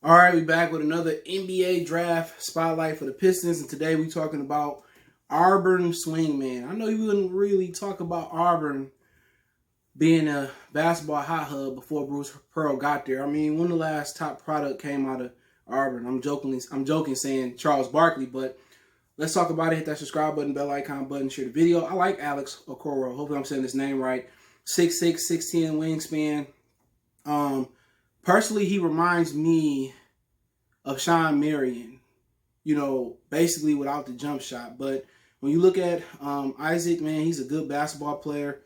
All right, we back with another NBA draft spotlight for the Pistons, and today we're talking about Auburn swingman. I know you wouldn't really talk about Auburn being a basketball hot hub before Bruce Pearl got there. I mean, when the last top product came out of Auburn, I'm joking saying Charles Barkley, but let's talk about it. Hit that subscribe button, bell icon button, share the video. I like Alex Okoro. Hopefully I'm saying his name right. 6'6", 6'10" wingspan. Personally, he reminds me of Sean Marion, basically without the jump shot. But when you look at Isaac, man, he's a good basketball player.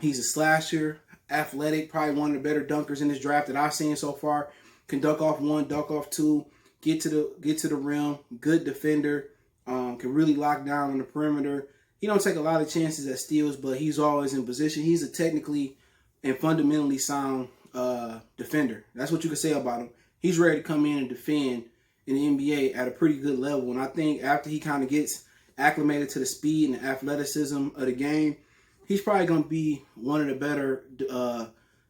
He's a slasher, athletic, probably one of the better dunkers in this draft that I've seen so far. Can dunk off one, dunk off two, get to the rim, good defender, can really lock down on the perimeter. He don't take a lot of chances at steals, but he's always in position. He's a technically and fundamentally sound defender. That's what you can say about him. He's ready to come in and defend in the NBA at a pretty good level. And I think after he kind of gets acclimated to the speed and the athleticism of the game, he's probably going to be one of the better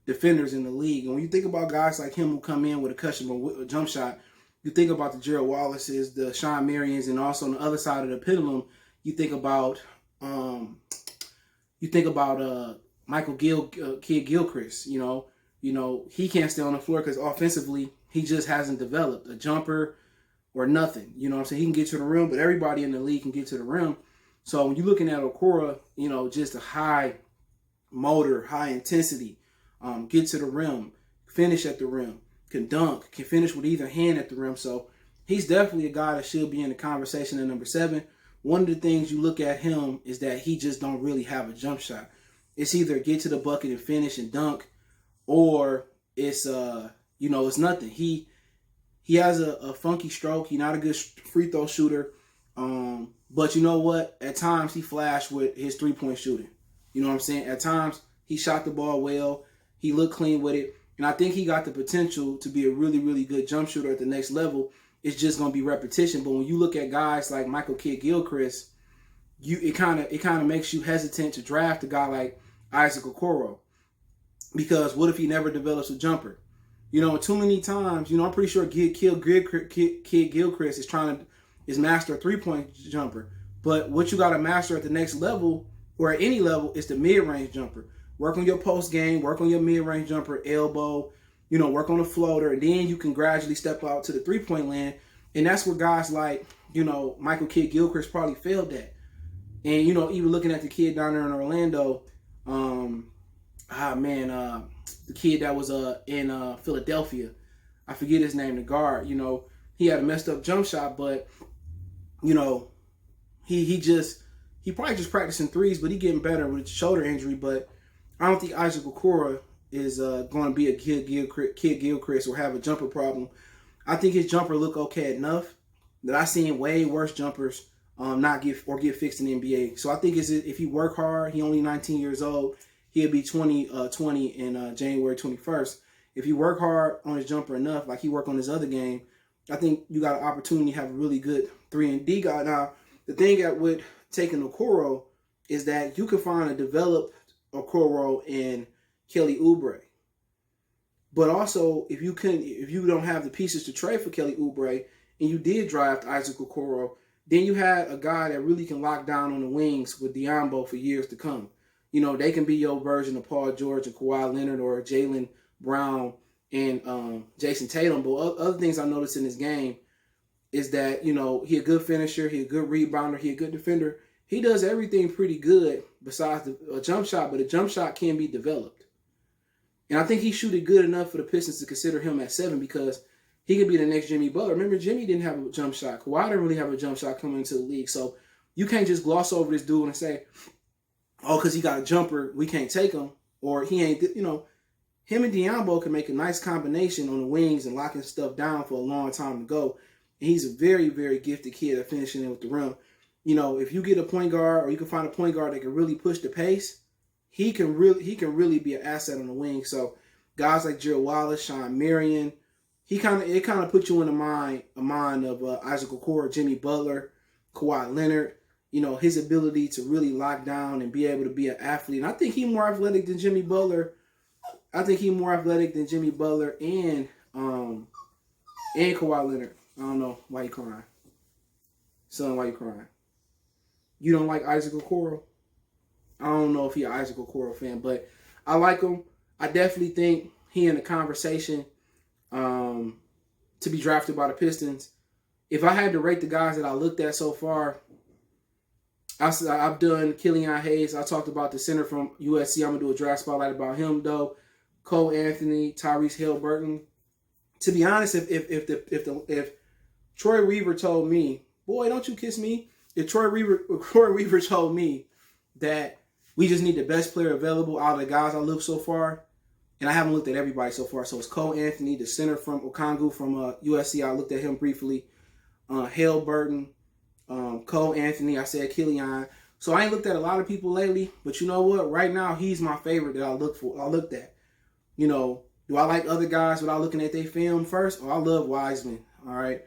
defenders in the league. And when you think about guys like him who come in with a questionable jump shot, you think about the Gerald Wallaces, the Sean Marions, and also on the other side of the pendulum, you think about Michael Kid Gilchrist. He can't stay on the floor because offensively he just hasn't developed a jumper or nothing. You know what I'm saying? He can get to the rim, but everybody in the league can get to the rim. So when you're looking at Okoro, just a high motor, high intensity, get to the rim, finish at the rim, can dunk, can finish with either hand at the rim. So he's definitely a guy that should be in the conversation at number 7. One of the things you look at him is that he just don't really have a jump shot. It's either get to the bucket and finish and dunk, or it's it's nothing. He has a funky stroke. He's not a good free throw shooter. But you know what? At times he flashed with his 3-point shooting. You know what I'm saying? At times he shot the ball well. He looked clean with it. And I think he got the potential to be a really, really good jump shooter at the next level. It's just going to be repetition. But when you look at guys like Michael Kidd Gilchrist, it kind of makes you hesitant to draft a guy like Isaac Okoro. Because what if he never develops a jumper? Too many times, I'm pretty sure Kidd Gilchrist is master a 3-point jumper. But what you got to master at the next level, or at any level, is the mid-range jumper. Work on your post game, work on your mid-range jumper, elbow, work on the floater, and then you can gradually step out to the 3-point land. And that's where guys like, Michael Kidd Gilchrist probably failed at. And, even looking at the kid down there in Orlando, the kid that was in Philadelphia, I forget his name, the guard. He had a messed up jump shot, but he probably just practicing threes, but he getting better with shoulder injury. But I don't think Isaac Okoro is going to be a Kidd Gilchrist or have a jumper problem. I think his jumper look okay enough that I've seen way worse jumpers not get fixed in the NBA. So I think if he work hard, he only 19 years old. He'll be 20 in January 21st. If he work hard on his jumper enough, like he work on his other game, I think you got an opportunity to have a really good 3-and-D guy. Now, the thing with taking Okoro is that you can find a developed Okoro in Kelly Oubre. But also, if you don't have the pieces to trade for Kelly Oubre, and you did draft Isaac Okoro, then you had a guy that really can lock down on the wings with Diambo for years to come. They can be your version of Paul George and Kawhi Leonard or Jaylen Brown and Jason Tatum. But other things I noticed in this game is that, he a good finisher, he a good rebounder, he a good defender. He does everything pretty good besides a jump shot, but a jump shot can be developed. And I think he shoot it good enough for the Pistons to consider him at 7 because he could be the next Jimmy Butler. Remember, Jimmy didn't have a jump shot. Kawhi didn't really have a jump shot coming into the league. So you can't just gloss over this dude and say, oh, because he got a jumper, we can't take him. Or he ain't, him and Diambo can make a nice combination on the wings and locking stuff down for a long time to go. And he's a very, very gifted kid at finishing it with the rim. If you get a point guard or you can find a point guard that can really push the pace, he can really be an asset on the wing. So guys like Gerald Wallace, Sean Marion, it kind of puts you in a mind of Isaac Okoro, Jimmy Butler, Kawhi Leonard. His ability to really lock down and be able to be an athlete. And I think he's more athletic than Jimmy Butler. And And Kawhi Leonard. I don't know why you crying. Son, why you crying? You don't like Isaac Okoro? I don't know if he's an Isaac Okoro fan, but I like him. I definitely think he in the conversation to be drafted by the Pistons. If I had to rate the guys that I looked at so far, I've done Killian Hayes. I talked about the center from USC. I'm going to do a draft spotlight about him, though. Cole Anthony, Tyrese Haliburton. To be honest, if Troy Weaver told me, boy, don't you kiss me. If Troy Weaver told me that we just need the best player available out of the guys I looked so far, and I haven't looked at everybody so far. So it's Cole Anthony, the center from Okongwu from USC. I looked at him briefly. Haliburton, Cole Anthony. I said Killian. So I ain't looked at a lot of people lately, but you know what? Right now, he's my favorite that I looked at. You know, do I like other guys without looking at their film first? Oh, I love Wiseman. All right,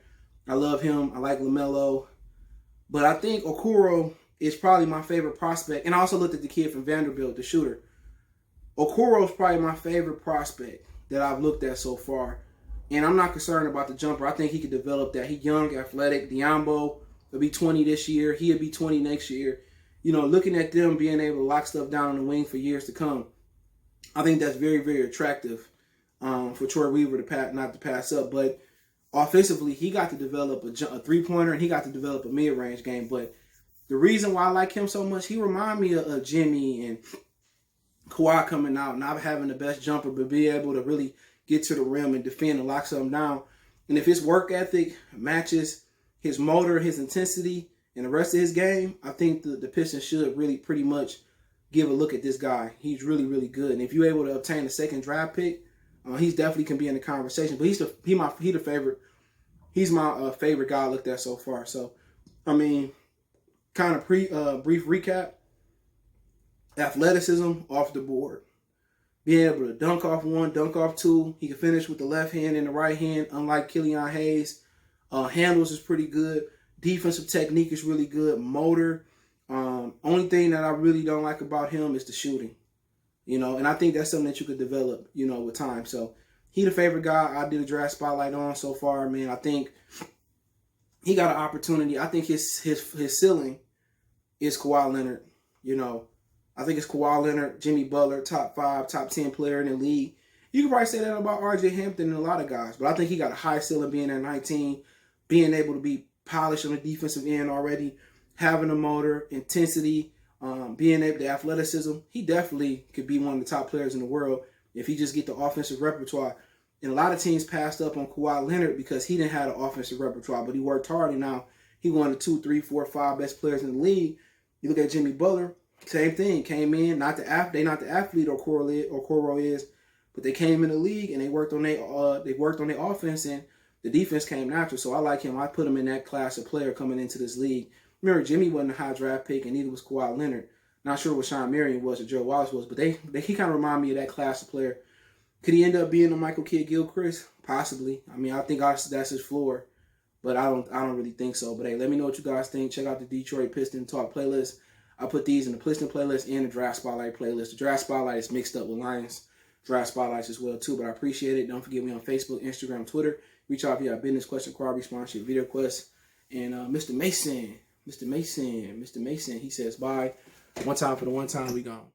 I love him. I like LaMelo. But I think Okoro is probably my favorite prospect. And I also looked at the kid from Vanderbilt, the shooter. Okoro is probably my favorite prospect that I've looked at so far. And I'm not concerned about the jumper. I think he could develop that. He's young, athletic. Diambo will be 20 this year. He'll be 20 next year. You know, looking at them being able to lock stuff down on the wing for years to come, I think that's very, very attractive for Troy Weaver not to pass up. But offensively, he got to develop a three-pointer, and he got to develop a mid-range game. But the reason why I like him so much, he reminds me of Jimmy and Kawhi coming out, not having the best jumper, but be able to really get to the rim and defend and lock something down. And if his work ethic matches his motor, his intensity, and the rest of his game, I think the Pistons should really pretty much give a look at this guy. He's really, really good. And if you're able to obtain a second draft pick, he's definitely can be in the conversation. But he's the favorite. He's my favorite guy I looked at so far. So, I mean, kind of brief recap. Athleticism off the board. Being able to dunk off one, dunk off two. He can finish with the left hand and the right hand, unlike Killian Hayes. Handles is pretty good. Defensive technique is really good. Motor. Only thing that I really don't like about him is the shooting. You know, and I think that's something that you could develop, you know, with time. So he the favorite guy I did a draft spotlight on so far, man. I think he got an opportunity. I think his ceiling is Kawhi Leonard. You know, I think it's Kawhi Leonard, Jimmy Butler, top 5, top 10 player in the league. You could probably say that about RJ Hampton and a lot of guys, but I think he got a high ceiling being at 19, being able to be polished on the defensive end already, having a motor, intensity, being able to athleticism. He definitely could be one of the top players in the world if he just get the offensive repertoire. And a lot of teams passed up on Kawhi Leonard because he didn't have the offensive repertoire, but he worked hard, and now he one of the 2, 3, 4, 5 best players in the league. You look at Jimmy Butler, same thing. Came in, not the athlete Okoro is, but they came in the league and they worked on their offense, and the defense came natural. So I like him. I put him in that class of player coming into this league. Remember, Jimmy wasn't a high draft pick, and neither was Kawhi Leonard. Not sure what Sean Marion was or Joe Wallace was, but he kind of remind me of that class of player. Could he end up being a Michael Kidd-Gilchrist? Possibly. I mean, I think that's his floor, but I don't really think so. But hey, let me know what you guys think. Check out the Detroit Pistons Talk playlist. I put these in the Piston playlist and the Draft Spotlight playlist. The Draft Spotlight is mixed up with Lions Draft Spotlights as well too, but I appreciate it. Don't forget me on Facebook, Instagram, Twitter. Reach out if you have business question, query, sponsorship, video requests. And Mr. Mason, he says bye. One time for the one time, we gone.